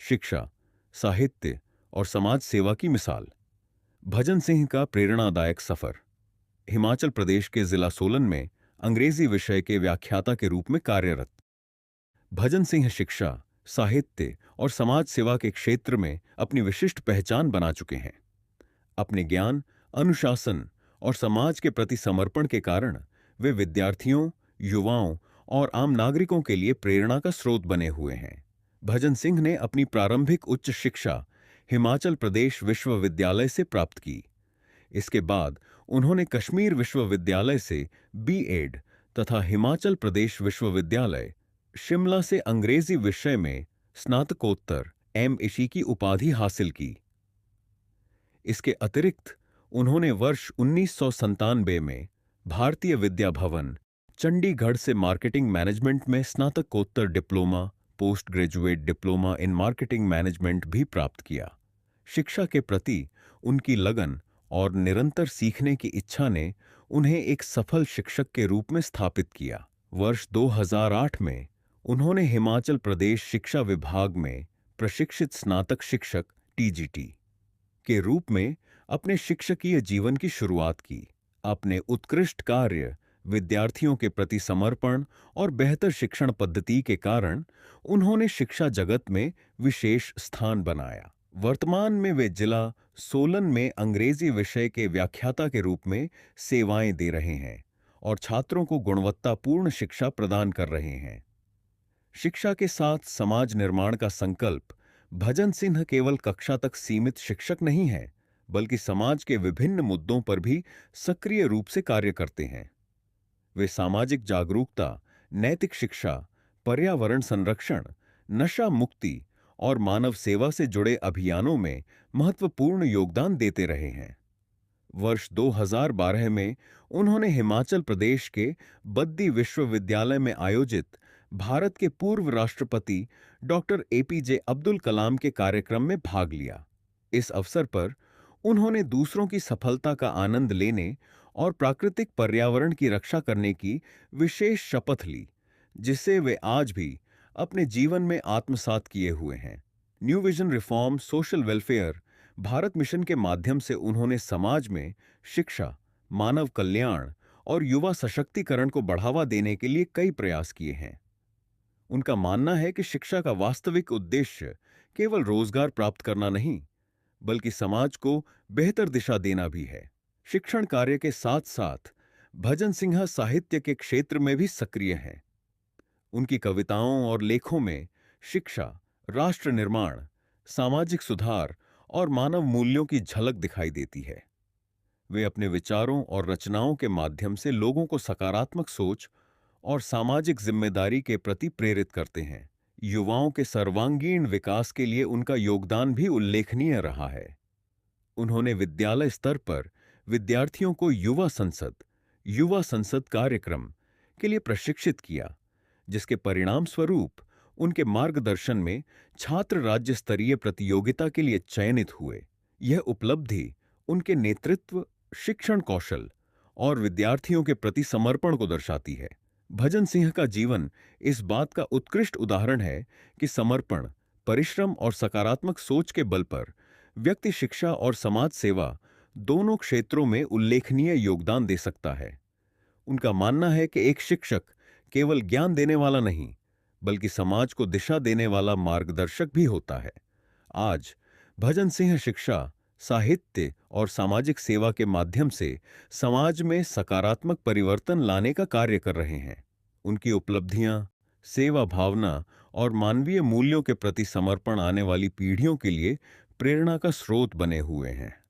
शिक्षा, साहित्य और समाज सेवा की मिसाल। भजन सिंह का प्रेरणादायक सफर। हिमाचल प्रदेश के जिला सोलन में अंग्रेजी विषय के व्याख्याता के रूप में कार्यरत भजन सिंह शिक्षा, साहित्य और समाज सेवा के क्षेत्र में अपनी विशिष्ट पहचान बना चुके हैं। अपने ज्ञान, अनुशासन और समाज के प्रति समर्पण के कारण वे विद्यार्थियों, युवाओं और आम नागरिकों के लिए प्रेरणा का स्रोत बने हुए हैं। भजन सिंह ने अपनी प्रारंभिक उच्च शिक्षा हिमाचल प्रदेश विश्वविद्यालय से प्राप्त की। इसके बाद उन्होंने कश्मीर विश्वविद्यालय से बीएड तथा हिमाचल प्रदेश विश्वविद्यालय शिमला से अंग्रेजी विषय में स्नातकोत्तर एमएसी की उपाधि हासिल की। इसके अतिरिक्त उन्होंने वर्ष 1997 में भारतीय विद्या भवन, चंडीगढ़ से मार्केटिंग मैनेजमेंट में स्नातकोत्तर diploma, post graduate diploma in marketing management भी प्राप्त किया। शिक्षा के प्रति उनकी लगन और निरंतर सीखने की इच्छा ने उन्हें एक सफल शिक्षक के रूप में स्थापित किया। वर्ष 2008 में उन्होंने हिमाचल प्रदेश शिक्षा विभाग में प्रशिक्षित स्नातक शिक्षक टीजीटी के रूप में अपने शिक्षकीय जीवन की शुरुआत की। अपने उत्कृष्ट कार्य, विद्यार्थियों के प्रति समर्पण और बेहतर शिक्षण पद्धति के कारण उन्होंने शिक्षा जगत में विशेष स्थान बनाया। वर्तमान में वे जिला सोलन में अंग्रेजी विषय के व्याख्याता के रूप में सेवाएं दे रहे हैं और छात्रों को गुणवत्तापूर्ण शिक्षा प्रदान कर रहे हैं। शिक्षा के साथ समाज निर्माण का संकल्प भजन सिंह केवल कक्षा तक सीमित शिक्षक नहीं है, बल्कि समाज के विभिन्न मुद्दों पर भी सक्रिय रूप से कार्य करते हैं। वे सामाजिक जागरूकता, नैतिक शिक्षा, पर्यावरण संरक्षण, नशा मुक्ति और मानव सेवा से जुड़े अभियानों में महत्वपूर्ण योगदान देते रहे हैं। वर्ष 2012 में उन्होंने हिमाचल प्रदेश के बद्दी विश्वविद्यालय में आयोजित भारत के पूर्व राष्ट्रपति डॉक्टर एपीजे अब्दुल कलाम के कार्यक्रम में भाग लिया। इस अवसर पर उन्होंने दूसरों की सफलता का आनंद लेने और प्राकृतिक पर्यावरण की रक्षा करने की विशेष शपथ ली, जिसे वे आज भी अपने जीवन में आत्मसात किए हुए हैं। New vision reform social welfare Bharat mission के माध्यम से उन्होंने समाज में शिक्षा, मानव कल्याण और युवा सशक्तिकरण को बढ़ावा देने के लिए कई प्रयास किए हैं। उनका मानना है कि शिक्षा का वास्तविक उद्देश्य केवल रोजगार प्राप्त करना नहीं, बल्कि समाज को बेहतर दिशा देना भी है। शिक्षण कार्य के साथ साथ भजन सिंह साहित्य के क्षेत्र में भी सक्रिय हैं। उनकी कविताओं और लेखों में शिक्षा, राष्ट्र निर्माण, सामाजिक सुधार और मानव मूल्यों की झलक दिखाई देती है। वे अपने विचारों और रचनाओं के माध्यम से लोगों को सकारात्मक सोच और सामाजिक जिम्मेदारी के प्रति प्रेरित करते हैं। युवाओं के सर्वांगीण विकास के लिए उनका योगदान भी उल्लेखनीय रहा है। उन्होंने विद्यालय स्तर पर विद्यार्थियों को युवा संसद कार्यक्रम के लिए प्रशिक्षित किया, जिसके परिणाम स्वरूप उनके मार्गदर्शन में छात्र राज्य स्तरीय प्रतियोगिता के लिए चयनित हुए। यह उपलब्धि उनके नेतृत्व, शिक्षण कौशल और विद्यार्थियों के प्रति समर्पण को दर्शाती है। भजन सिंह का जीवन इस बात का उत्कृष्ट उदाहरण है कि समर्पण, परिश्रम और सकारात्मक सोच के बल पर व्यक्ति शिक्षा और समाज सेवा दोनों क्षेत्रों में उल्लेखनीय योगदान दे सकता है। उनका मानना है कि एक शिक्षक केवल ज्ञान देने वाला नहीं, बल्कि समाज को दिशा देने वाला मार्गदर्शक भी होता है। आज भजन सिंह शिक्षा, साहित्य और सामाजिक सेवा के माध्यम से समाज में सकारात्मक परिवर्तन लाने का कार्य कर रहे हैं। उनकी उपलब्धियां, सेवा भावना और मानवीय मूल्यों के प्रति समर्पण आने वाली पीढ़ियों के लिए प्रेरणा का स्रोत बने हुए हैं।